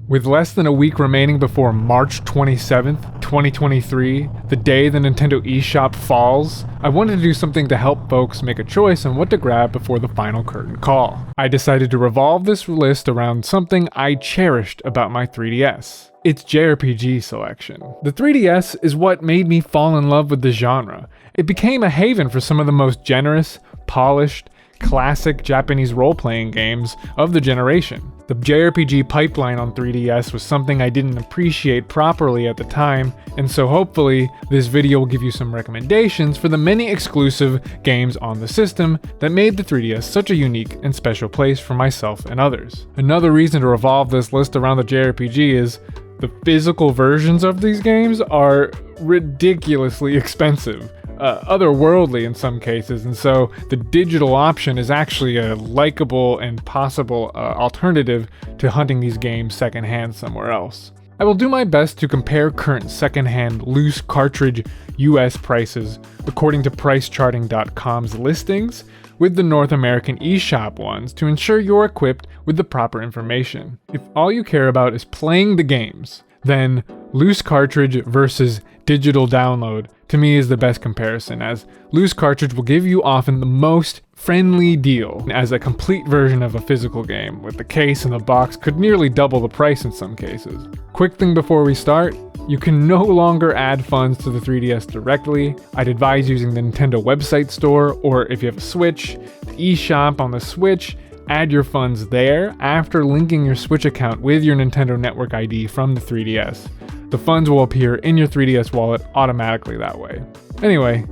With less than a week remaining before March 27th, 2023, the day the Nintendo eShop falls, I wanted to do something to help folks make a choice on what to grab before the final curtain call. I decided to revolve this list around something I cherished about my 3DS. Its JRPG selection. The 3DS is what made me fall in love with the genre. It became a haven for some of the most generous, polished, classic Japanese role-playing games of the generation. The JRPG pipeline on 3DS was something I didn't appreciate properly at the time, and so hopefully this video will give you some recommendations for the many exclusive games on the system that made the 3DS such a unique and special place for myself and others. Another reason to revolve this list around the JRPG is the physical versions of these games are ridiculously expensive. Otherworldly in some cases, and so the digital option is actually a likable and possible alternative to hunting these games secondhand somewhere else. I will do my best to compare current secondhand loose cartridge US prices according to PriceCharting.com's listings with the North American eShop ones to ensure you're equipped with the proper information. If all you care about is playing the games, then loose cartridge versus digital download to me is the best comparison, as loose cartridge will give you often the most friendly deal as a complete version of a physical game, with the case and the box could nearly double the price in some cases. Quick thing before we start, you can no longer add funds to the 3DS directly. I'd advise using the Nintendo website store, or if you have a Switch, the eShop on the Switch. Add your funds there after linking your Switch account with your Nintendo Network ID from the 3DS. The funds will appear in your 3DS wallet automatically that way. Anyway,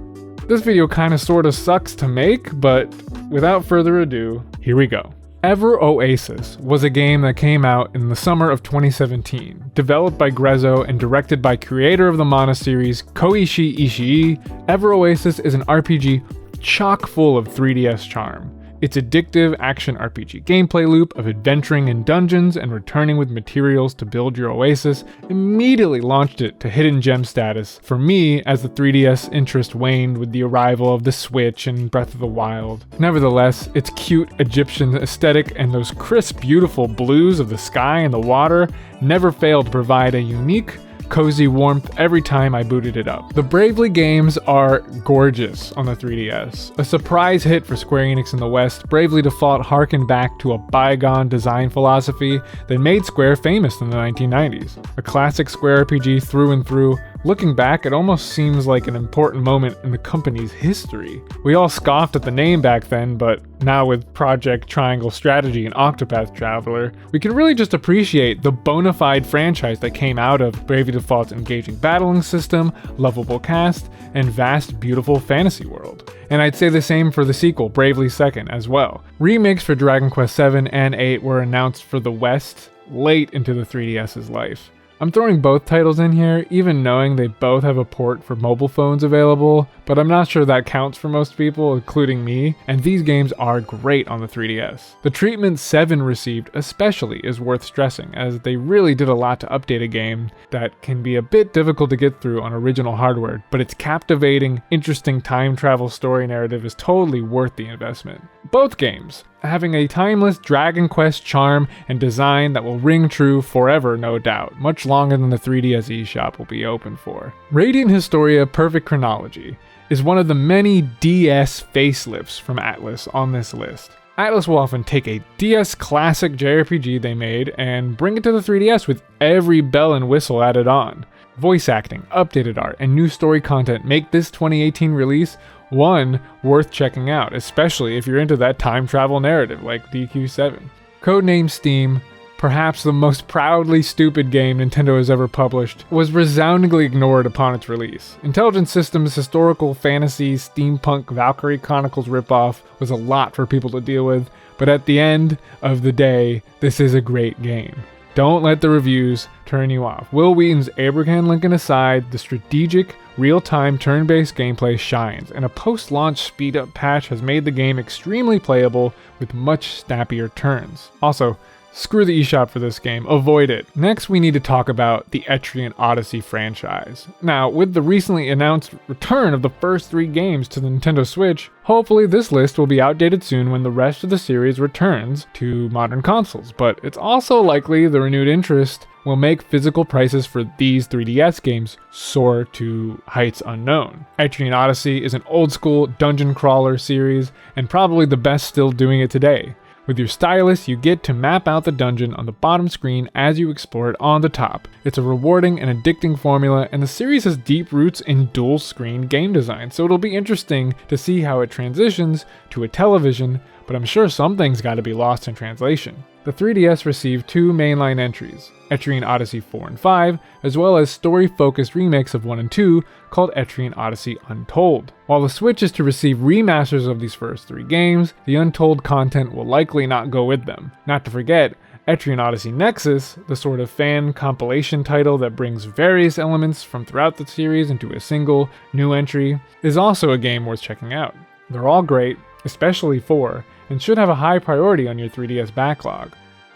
this video kinda sorta sucks to make, but without further ado, here we go. Ever Oasis was a game that came out in the summer of 2017, developed by Grezzo and directed by creator of the Mana series, Koichi Ishii. Ever Oasis is an RPG chock full of 3DS charm. Its addictive action RPG gameplay loop of adventuring in dungeons and returning with materials to build your oasis immediately launched it to hidden gem status for me as the 3DS interest waned with the arrival of the Switch and Breath of the Wild. Nevertheless, its cute Egyptian aesthetic and those crisp, beautiful blues of the sky and the water never failed to provide a unique, cozy warmth every time I booted it up. The Bravely games are gorgeous on the 3DS. A surprise hit for Square Enix in the West, Bravely Default harkened back to a bygone design philosophy that made Square famous in the 1990s. A classic Square RPG through and through. Looking back, it almost seems like an important moment in the company's history. We all scoffed at the name back then, but now with Project Triangle Strategy and Octopath Traveler, we can really just appreciate the bona fide franchise that came out of Bravely Default's engaging battling system, lovable cast, and vast, beautiful fantasy world. And I'd say the same for the sequel, Bravely Second, as well. Remakes for Dragon Quest VII and 8 were announced for the West late into the 3DS's life. I'm throwing both titles in here, even knowing they both have a port for mobile phones available, but I'm not sure that counts for most people, including me, and these games are great on the 3DS. The treatment 7 received especially is worth stressing, as they really did a lot to update a game that can be a bit difficult to get through on original hardware, but its captivating, interesting time travel story narrative is totally worth the investment. Both games having a timeless Dragon Quest charm and design that will ring true forever, no doubt, much longer than the 3DS eShop will be open for. Radiant Historia Perfect Chronology is one of the many DS facelifts from Atlus on this list. Atlus will often take a DS classic JRPG they made and bring it to the 3DS with every bell and whistle added on. Voice acting, updated art, and new story content make this 2018 release one worth checking out, especially if you're into that time travel narrative like DQ7. Codename S.T.E.A.M, perhaps the most proudly stupid game Nintendo has ever published, was resoundingly ignored upon its release. Intelligent Systems' historical fantasy steampunk Valkyrie Chronicles ripoff was a lot for people to deal with, but at the end of the day, this is a great game. Don't let the reviews turn you off. Will Wheaton's Abraham Lincoln aside, the strategic, real-time turn-based gameplay shines, and a post-launch speed-up patch has made the game extremely playable with much snappier turns. Also, Screw the eShop for this game, avoid it. Next, we need to talk about the ETRIAN Odyssey franchise. Now, with the recently announced return of the first 3 games to the Nintendo Switch, hopefully this list will be outdated soon when the rest of the series returns to modern consoles, but it's also likely the renewed interest will make physical prices for these 3DS games soar to heights unknown. ETRIAN Odyssey is an old-school dungeon crawler series, and probably the best still doing it today. With your stylus, you get to map out the dungeon on the bottom screen as you explore it on the top. It's a rewarding and addicting formula, and the series has deep roots in dual-screen game design, so it'll be interesting to see how it transitions to a television, but I'm sure some things gotta be lost in translation. The 3DS received 2 mainline entries, ETRIAN Odyssey 4 and 5, as well as story-focused remakes of 1 and 2 called ETRIAN Odyssey UNTOLD. While the Switch is to receive remasters of these first 3 games, the UNTOLD content will likely not go with them. Not to forget, ETRIAN Odyssey NEXUS, the sort of fan compilation title that brings various elements from throughout the series into a single, new entry, is also a game worth checking out. They're all great, especially 4, and should have a high priority on your 3DS backlog.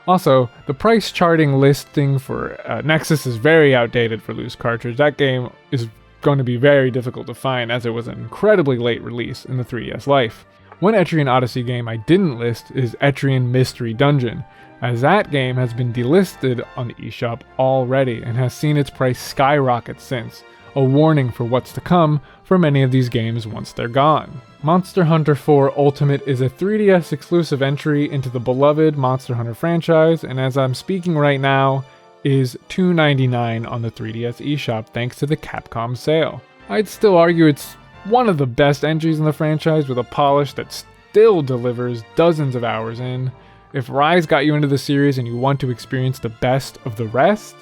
Also, the price charting listing for NEXUS is very outdated for loose cartridge. That game is going to be very difficult to find as it was an incredibly late release in the 3DS life. One ETRIAN Odyssey game I didn't list is ETRIAN Mystery Dungeon, as that game has been delisted on the eShop already and has seen its price skyrocket since, a warning for what's to come for many of these games once they're gone. Monster Hunter 4 Ultimate is a 3DS exclusive entry into the beloved Monster Hunter franchise, and as I'm speaking right now, is $2.99 on the 3DS eShop thanks to the Capcom sale. I'd still argue it's one of the best entries in the franchise with a polish that still delivers dozens of hours in. If Rise got you into the series and you want to experience the best of the rest,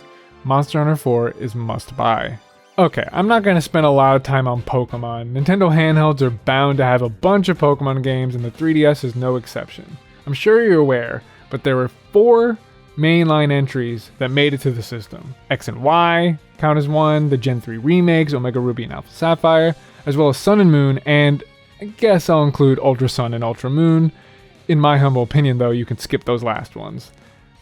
Monster Hunter 4 is must buy. Okay, I'm not going to spend a lot of time on Pokemon. Nintendo handhelds are bound to have a bunch of Pokemon games, and the 3DS is no exception. I'm sure you're aware, but there were 4 mainline entries that made it to the system. X and Y count as one, the Gen 3 remakes, Omega Ruby and Alpha Sapphire, as well as Sun and Moon, and I guess I'll include Ultra Sun and Ultra Moon. In my humble opinion, though, you can skip those last ones.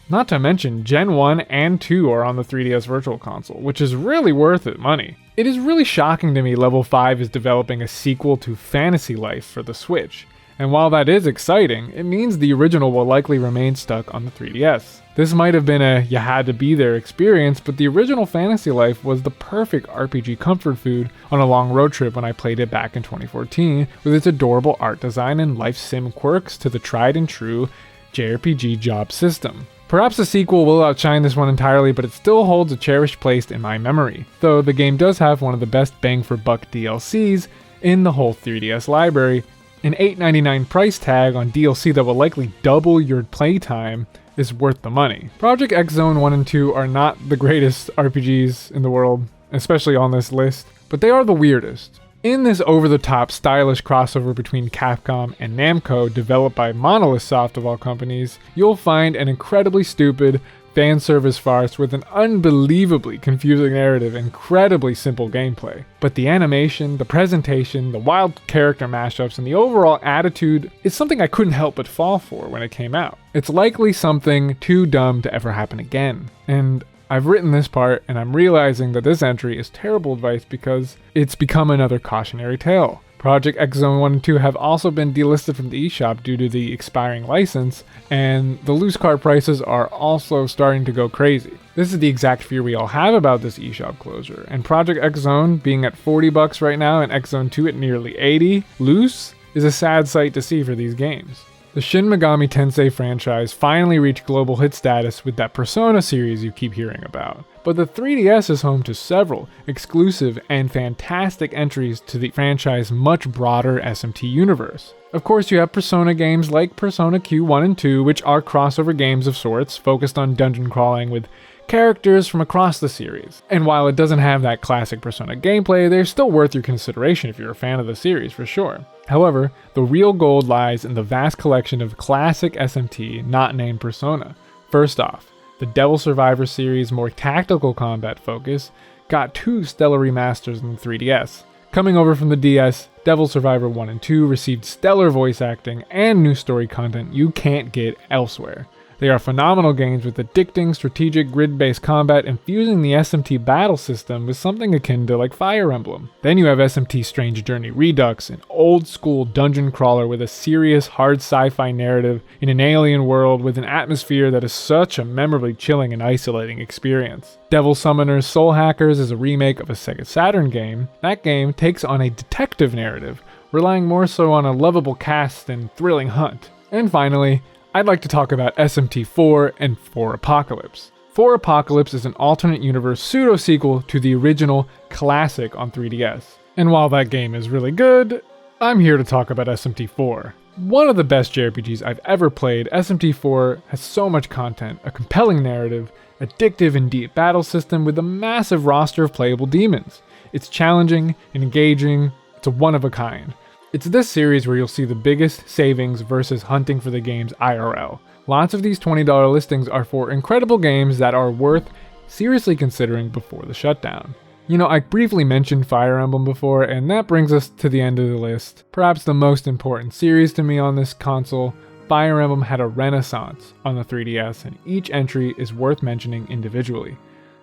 Not to mention, Gen 1 and 2 are on the 3DS Virtual Console, which is really worth it money. It is really shocking to me Level 5 is developing a sequel to Fantasy Life for the Switch, and while that is exciting, it means the original will likely remain stuck on the 3DS. This might have been a you had to be there experience, but the original Fantasy Life was the perfect RPG comfort food on a long road trip when I played it back in 2014, with its adorable art design and life sim quirks to the tried and true JRPG job system. Perhaps the sequel will outshine this one entirely, but it still holds a cherished place in my memory, though the game does have one of the best bang for buck DLCs in the whole 3DS library. An $8.99 price tag on DLC that will likely double your playtime is worth the money. Project X Zone 1 and 2 are not the greatest RPGs in the world, especially on this list, but they are the weirdest. In this over-the-top stylish crossover between Capcom and Namco developed by Monolith Soft of all companies, you'll find an incredibly stupid fan service farce with an unbelievably confusing narrative and incredibly simple gameplay. But the animation, the presentation, the wild character mashups, and the overall attitude is something I couldn't help but fall for when it came out. It's likely something too dumb to ever happen again. And I've written this part, and I'm realizing that this entry is terrible advice because it's become another cautionary tale. Project X Zone 1 and 2 have also been delisted from the eShop due to the expiring license, and the loose card prices are also starting to go crazy. This is the exact fear we all have about this eShop closure, and Project X Zone being at $40 right now and X Zone 2 at nearly $80 loose is a sad sight to see for these games. The Shin Megami Tensei franchise finally reached global hit status with that Persona series you keep hearing about. But the 3DS is home to several exclusive and fantastic entries to the franchise's much broader SMT universe. Of course, you have Persona games like Persona Q1 and 2, which are crossover games of sorts focused on dungeon crawling with characters from across the series. And while it doesn't have that classic Persona gameplay, they're still worth your consideration if you're a fan of the series for sure. However, the real gold lies in the vast collection of classic SMT not named Persona. First off, the Devil Survivor series' more tactical combat focus got 2 stellar remasters on the 3DS. Coming over from the DS, Devil Survivor 1 and 2 received stellar voice acting and new story content you can't get elsewhere. They are phenomenal games with addicting, strategic, grid-based combat, infusing the SMT battle system with something akin to like Fire Emblem. Then you have SMT Strange Journey Redux, an old-school dungeon crawler with a serious, hard sci-fi narrative in an alien world with an atmosphere that is such a memorably chilling and isolating experience. Devil Summoner's Soul Hackers is a remake of a Sega Saturn game. That game takes on a detective narrative, relying more so on a lovable cast and thrilling hunt. And finally, I'd like to talk about SMT4 and 4 Apocalypse. 4 Apocalypse is an alternate universe pseudo-sequel to the original classic on 3DS. And while that game is really good, I'm here to talk about SMT4. One of the best JRPGs I've ever played, SMT4 has so much content, a compelling narrative, addictive and deep battle system with a massive roster of playable demons. It's challenging and engaging, it's a one of a kind. It's this series where you'll see the biggest savings versus hunting for the games IRL. Lots of these $20 listings are for incredible games that are worth seriously considering before the shutdown. You know, I briefly mentioned Fire Emblem before, and that brings us to the end of the list. Perhaps the most important series to me on this console, Fire Emblem had a renaissance on the 3DS, and each entry is worth mentioning individually.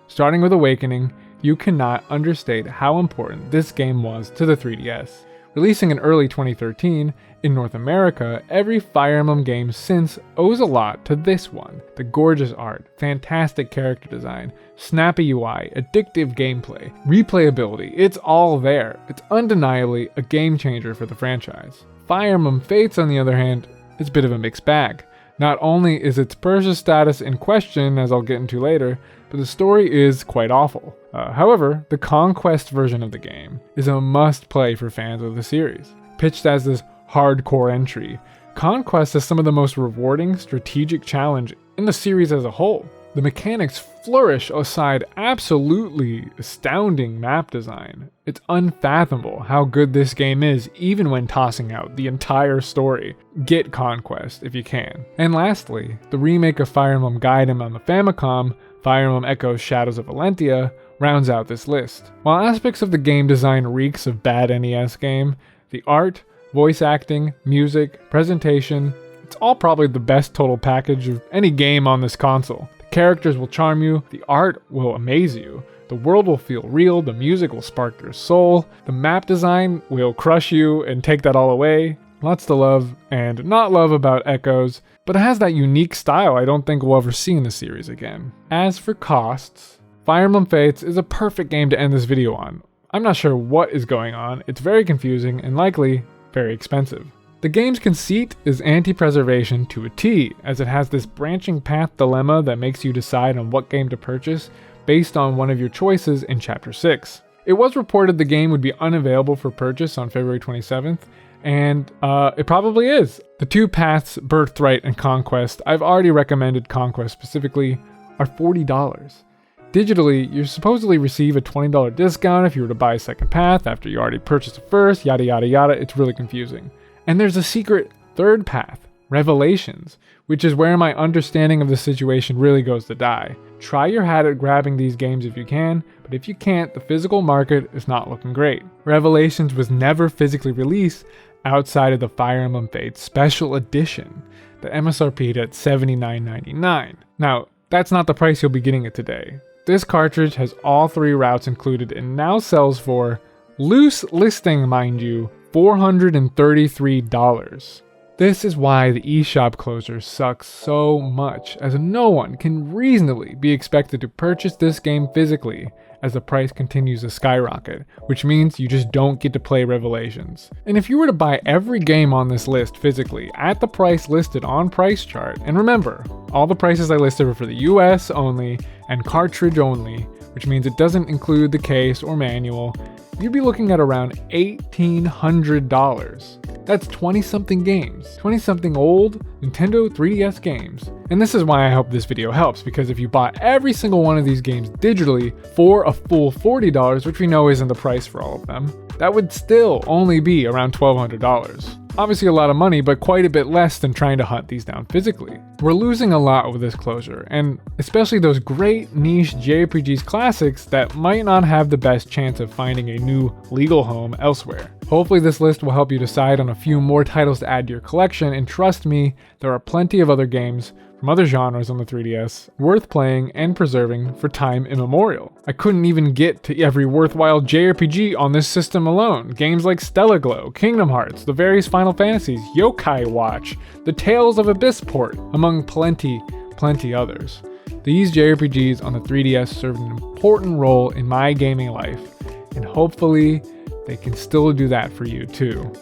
Starting with Awakening, you cannot understate how important this game was to the 3DS. Releasing in early 2013, in North America, every Fire Emblem game since owes a lot to this one. The gorgeous art, fantastic character design, snappy UI, addictive gameplay, replayability, it's all there. It's undeniably a game changer for the franchise. Fire Emblem Fates, on the other hand, is a bit of a mixed bag. Not only is its purchase status in question, as I'll get into later, but the story is quite awful. However, the Conquest version of the game is a must-play for fans of the series. Pitched as this hardcore entry, Conquest is some of the most rewarding strategic challenge in the series as a whole. The mechanics flourish aside absolutely astounding map design. It's unfathomable how good this game is even when tossing out the entire story. Get Conquest if you can. And lastly, the remake of Fire Emblem Gaiden on the Famicom, Fire Emblem Echoes Shadows of Valentia, rounds out this list. While aspects of the game design reeks of bad NES game, the art, voice acting, music, presentation, it's all probably the best total package of any game on this console. The characters will charm you, the art will amaze you, the world will feel real, the music will spark your soul, the map design will crush you and take that all away. Lots to love and not love about Echoes, but it has that unique style I don't think we'll ever see in the series again. As for costs, Fire Emblem Fates is a perfect game to end this video on. I'm not sure what is going on, it's very confusing and likely very expensive. The game's conceit is anti-preservation to a T, as it has this branching path dilemma that makes you decide on what game to purchase based on one of your choices in Chapter 6. It was reported the game would be unavailable for purchase on February 27th, and it probably is. The two paths, Birthright and Conquest, I've already recommended Conquest specifically, are $40. Digitally, you supposedly receive a $20 discount if you were to buy a second path after you already purchased the first, yada yada yada, it's really confusing. And there's a secret third path, Revelations, which is where my understanding of the situation really goes to die. Try your hat at grabbing these games if you can, but if you can't, the physical market is not looking great. Revelations was never physically released outside of the Fire Emblem Fates Special Edition, the MSRP'd at $79.99. Now, that's not the price you'll be getting it today. This cartridge has all three routes included and now sells for, loose listing mind you, $433. This is why the eShop closure sucks so much, as no one can reasonably be expected to purchase this game physically as the price continues to skyrocket, which means you just don't get to play Revelations. And if you were to buy every game on this list physically at the price listed on Price Chart, and remember, all the prices I listed are for the US only and cartridge only, which means it doesn't include the case or manual, you'd be looking at around $1,800. That's 20-something games, 20-something old Nintendo 3DS games. And this is why I hope this video helps, because if you bought every single one of these games digitally for a full $40, which we know isn't the price for all of them, that would still only be around $1,200. Obviously a lot of money, but quite a bit less than trying to hunt these down physically. We're losing a lot with this closure, and especially those great niche JRPGs classics that might not have the best chance of finding a new legal home elsewhere. Hopefully this list will help you decide on a few more titles to add to your collection, and trust me, there are plenty of other games from other genres on the 3DS, worth playing and preserving for time immemorial. I couldn't even get to every worthwhile JRPG on this system alone. Games like Stellar Glow, Kingdom Hearts, the various Final Fantasies, Yokai Watch, the Tales of Abyss port, among plenty others. These JRPGs on the 3DS served an important role in my gaming life, and hopefully they can still do that for you too.